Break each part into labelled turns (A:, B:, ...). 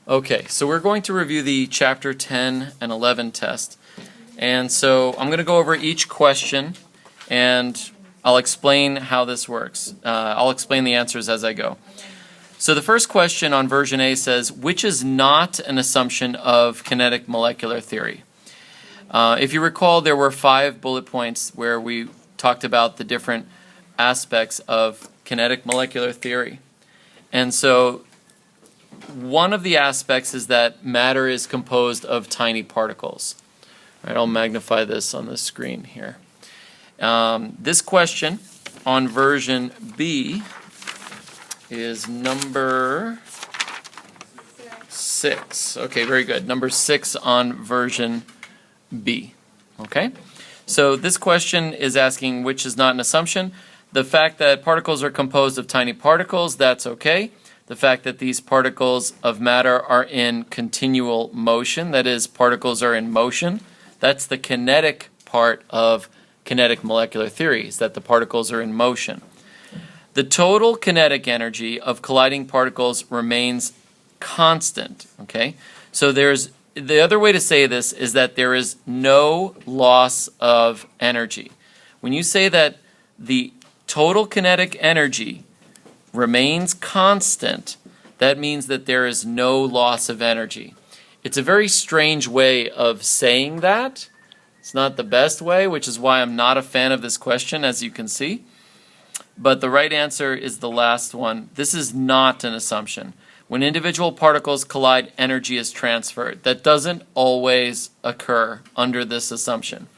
A: Okay, so we're going to review the Chapter 10 and 11 test. And so I'm going to go over each question, and I'll explain how this works. I'll explain the answers as I go. So the first question on version A says, which is not an assumption of kinetic molecular theory? If you recall, there were 5 bullet points where we talked about the different aspects of kinetic molecular theory. And so one of the aspects is that matter is composed of tiny particles. All right, I'll magnify this on the screen here. This question on version B is number 6. Okay, very good. Number 6 on version B. Okay? So this question is asking which is not an assumption. The fact that particles are composed of tiny particles, that's okay. The fact that these particles of matter are in continual motion, that is, particles are in motion, that's the kinetic part of kinetic molecular theory, is that the particles are in motion. The total kinetic energy of colliding particles remains constant, okay? So the other way to say this is that there is no loss of energy. When you say that the total kinetic energy remains constant, that means that there is no loss of energy. It's a very strange way of saying that. It's not the best way, which is why I'm not a fan of this question, as you can see. But the right answer is the last one. This is not an assumption. When individual particles collide, energy is transferred. That doesn't always occur under this assumption.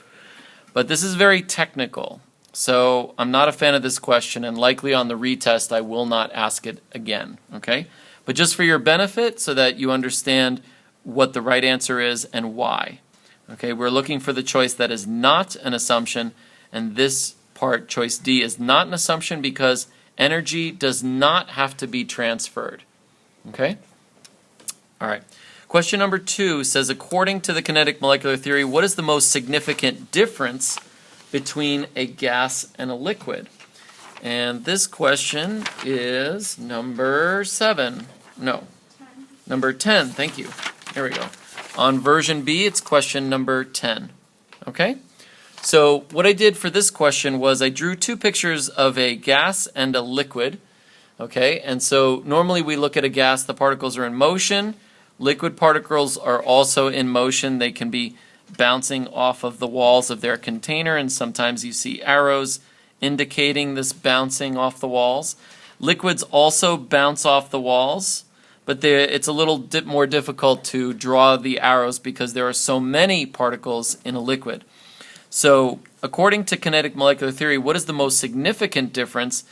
A: But this is very technical. So I'm not a fan of this question, and likely on the retest I will not ask it again, okay? But just for your benefit, so that you understand what the right answer is and why. Okay, we're looking for the choice that is not an assumption, and this part, choice D, is not an assumption because energy does not have to be transferred. Okay? All right. Question number 2 says, according to the kinetic molecular theory, what is the most significant difference between a gas and a liquid? And this question is number 7. No.
B: 10.
A: Number 10. Thank you. There we go. On version B, it's question number 10. Okay? So what I did for this question was I drew 2 pictures of a gas and a liquid. Okay? And so normally we look at a gas, the particles are in motion. Liquid particles are also in motion. They can be bouncing off of the walls of their container, and sometimes you see arrows indicating this bouncing off the walls. Liquids also bounce off the walls, but it's a little bit more difficult to draw the arrows because there are so many particles in a liquid. So according to kinetic molecular theory, what is the most significant difference?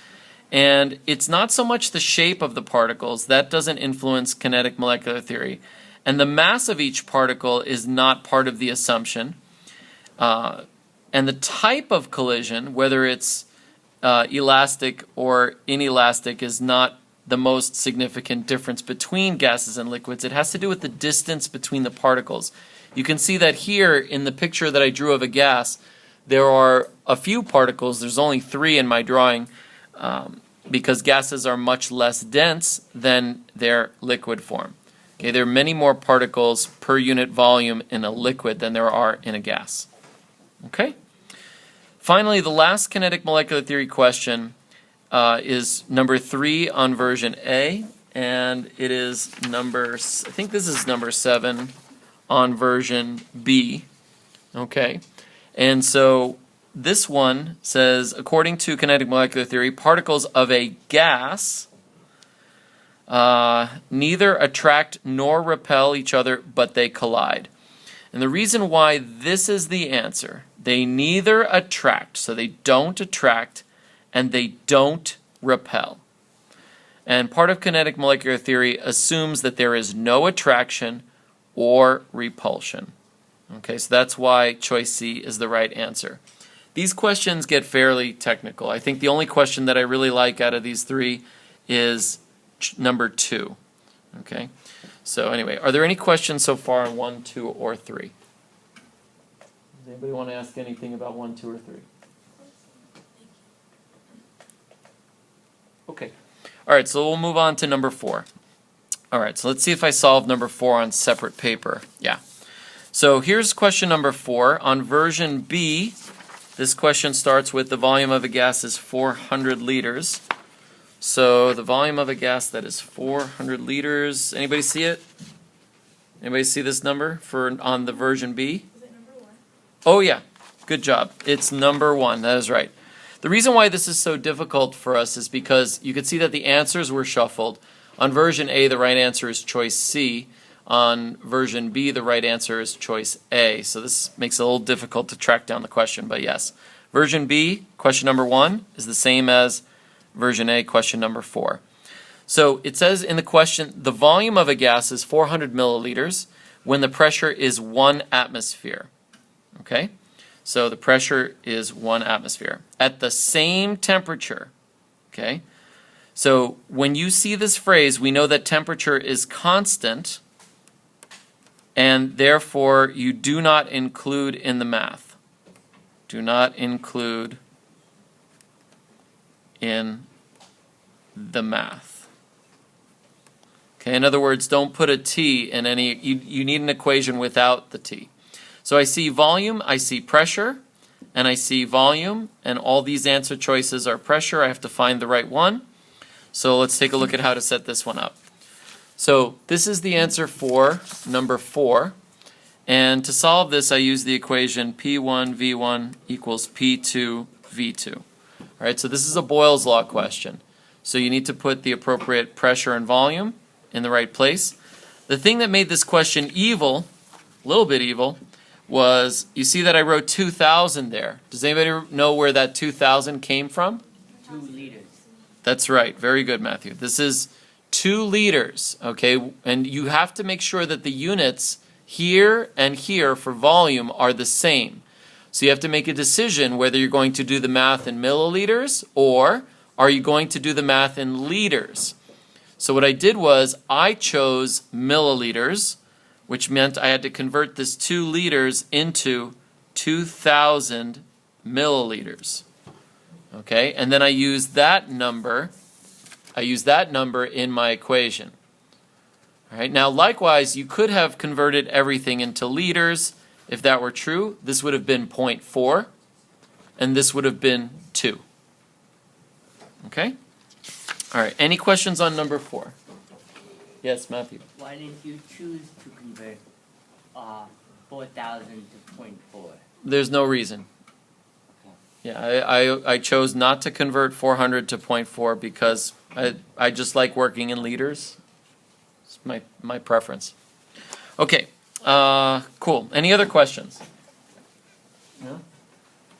A: And it's not so much the shape of the particles. That doesn't influence kinetic molecular theory. And the mass of each particle is not part of the assumption. And the type of collision, whether it's elastic or inelastic, is not the most significant difference between gases and liquids. It has to do with the distance between the particles. You can see that here in the picture that I drew of a gas, there are a few particles. There's only 3 in my drawing because gases are much less dense than their liquid form. Okay, there are many more particles per unit volume in a liquid than there are in a gas. Okay? Finally, the last kinetic molecular theory question is number 3 on version A, and it is I think this is number 7 on version B. Okay? And so this one says, according to kinetic molecular theory, particles of a gas neither attract nor repel each other, but they collide. And the reason why this is the answer, they neither attract, so they don't attract, and they don't repel. And part of kinetic molecular theory assumes that there is no attraction or repulsion. Okay, so that's why choice C is the right answer. These questions get fairly technical. I think the only question that I really like out of these 3 is number 2. Okay, so anyway, are there any questions so far on 1, 2, or 3? Does anybody want to ask anything about 1, 2, or 3? Okay. All right, so we'll move on to number 4. All right, so let's see if I solve number 4 on separate paper. Yeah. So here's question number 4. On version B, this question starts with the volume of a gas is 400 liters. So the volume of a gas that is 400 liters. Anybody see it? Anybody see this number on the version B?
B: Is it number 1?
A: Oh yeah, good job. It's number 1. That is right. The reason why this is so difficult for us is because you could see that the answers were shuffled. On version A, the right answer is choice C. On version B, the right answer is choice A. So this makes it a little difficult to track down the question, but yes. Version B, question number 1, is the same as version A, question number 4. So it says in the question, the volume of a gas is 400 milliliters when the pressure is 1 atmosphere. Okay? So the pressure is 1 atmosphere. At the same temperature, okay? So when you see this phrase, we know that temperature is constant, and therefore you do not include in the math. Do not include in the math. Okay, in other words, don't put a T in any, you need an equation without the T. So I see volume, I see pressure, and I see volume, and all these answer choices are pressure. I have to find the right one. So let's take a look at how to set this one up. So this is the answer for number 4. And to solve this, I use the equation P1 V1 equals P2 V2. All right, so this is a Boyle's law question. So you need to put the appropriate pressure and volume in the right place. The thing that made this question evil, a little bit evil, was you see that I wrote 2,000 there. Does anybody know where that 2,000 came from?
C: 2 liters.
A: That's right. Very good, Matthew. This is 2 liters, okay? And you have to make sure that the units here and here for volume are the same. So you have to make a decision whether you're going to do the math in milliliters or are you going to do the math in liters. So what I did was I chose milliliters, which meant I had to convert this 2 liters into 2,000 milliliters. Okay, and then I use that number. I use that number in my equation. All right, now likewise, you could have converted everything into liters. If that were true, this would have been 0.4, and this would have been 2. Okay? All right, any questions on number 4? Yes, Matthew.
C: Why didn't you choose to convert 4,000 to 0.4?
A: There's no reason. Yeah, I chose not to convert 400 to 0.4 because I just like working in liters. It's my preference. Okay, cool. Any other questions? No?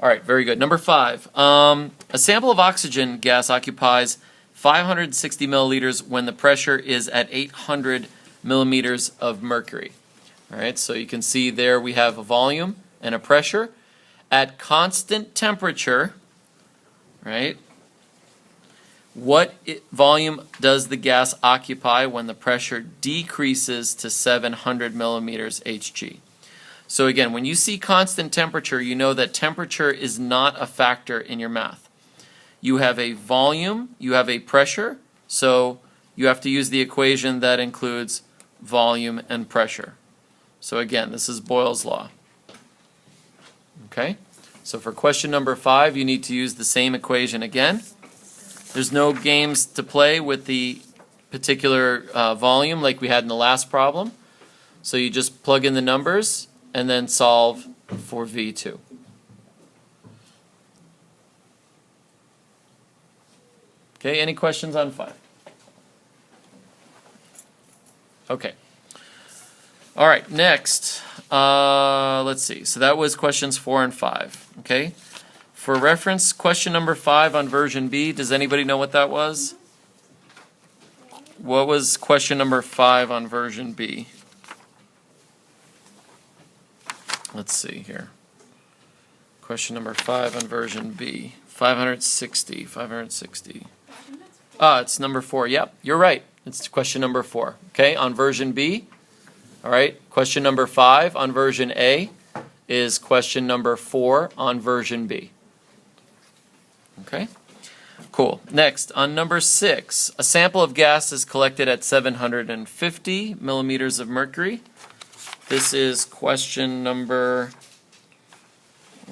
A: All right, very good. Number 5. A sample of oxygen gas occupies 560 milliliters when the pressure is at 800 millimeters of mercury. All right, so you can see there we have a volume and a pressure. At constant temperature, right, what volume does the gas occupy when the pressure decreases to 700 millimeters Hg? So again, when you see constant temperature, you know that temperature is not a factor in your math. You have a volume, you have a pressure, so you have to use the equation that includes volume and pressure. So again, this is Boyle's law. Okay, so for question number 5, you need to use the same equation again. There's no games to play with the particular volume like we had in the last problem. So you just plug in the numbers and then solve for V2. Okay, any questions on 5? Okay. All right, next, let's see. So that was questions 4 and 5, okay? For reference, question number 5 on version B, does anybody know what that was? What was question number 5 on version B? Let's see here. Question number 5 on version B, 560. It's number 4, yep, you're right. It's question number 4, okay, on version B. All right, question number 5 on version A is question number 4 on version B. Okay? Cool. Next, on number 6, a sample of gas is collected at 750 millimeters of mercury. This is question number,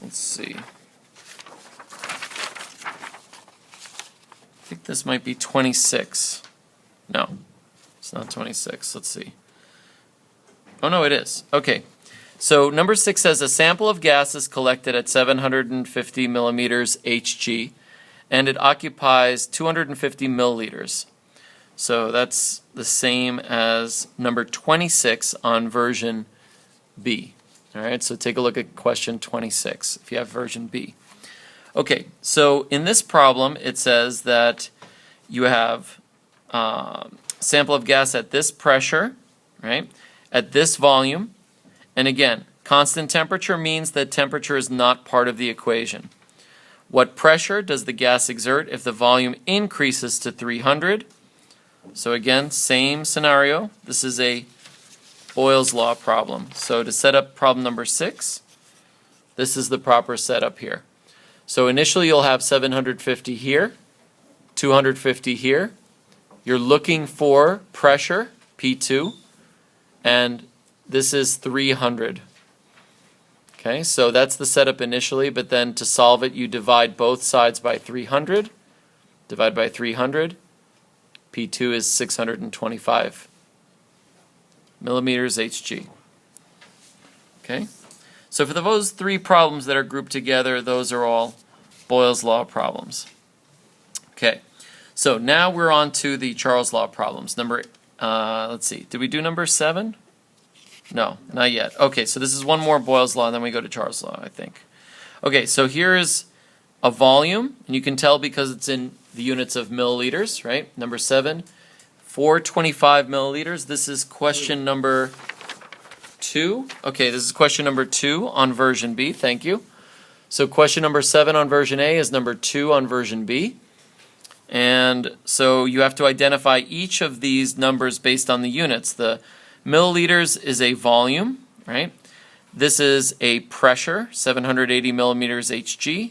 A: let's see. I think this might be 26. No, it's not 26. Let's see. Oh, no, it is. Okay. So number 6 says a sample of gas is collected at 750 millimeters Hg, and it occupies 250 milliliters. So that's the same as number 26 on version B. All right, so take a look at question 26 if you have version B. Okay, so in this problem, it says that you have a sample of gas at this pressure, right, at this volume, and again, constant temperature means that temperature is not part of the equation. What pressure does the gas exert if the volume increases to 300? So again, same scenario. This is a Boyle's law problem. So to set up problem number 6, this is the proper setup here. So initially you'll have 750 here, 250 here. You're looking for pressure, P2, and this is 300. Okay, so that's the setup initially, but then to solve it, you divide both sides by 300. Divide by 300. P2 is 625 millimeters Hg. Okay, so for those 3 problems that are grouped together, those are all Boyle's law problems. Okay, so now we're on to the Charles law problems. Let's see, did we do number 7? No, not yet. Okay, so this is one more Boyle's law, and then we go to Charles' law, I think. Okay, so here is a volume, and you can tell because it's in the units of milliliters, right? Number 7, 425 milliliters. This is question number 2. Okay, this is question number 2 on version B. Thank you. So question number 7 on version A is number 2 on version B. And so you have to identify each of these numbers based on the units. The milliliters is a volume, right? This is a pressure, 780 millimeters Hg.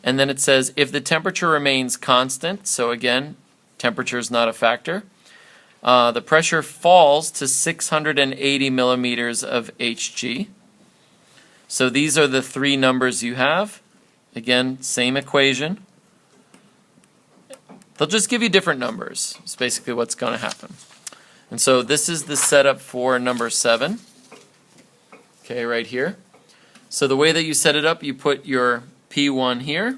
A: And then it says if the temperature remains constant, so again, temperature is not a factor, the pressure falls to 680 millimeters of Hg. So these are the 3 numbers you have. Again, same equation. They'll just give you different numbers. It's basically what's going to happen. And so this is the setup for number 7. Okay, right here. So the way that you set it up, you put your P1 here,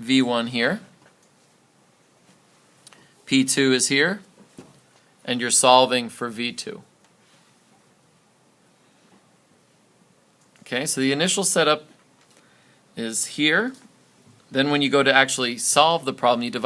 A: V1 here, P2 is here, and you're solving for V2. Okay, so the initial setup is here. Then when you go to actually solve the problem, you divide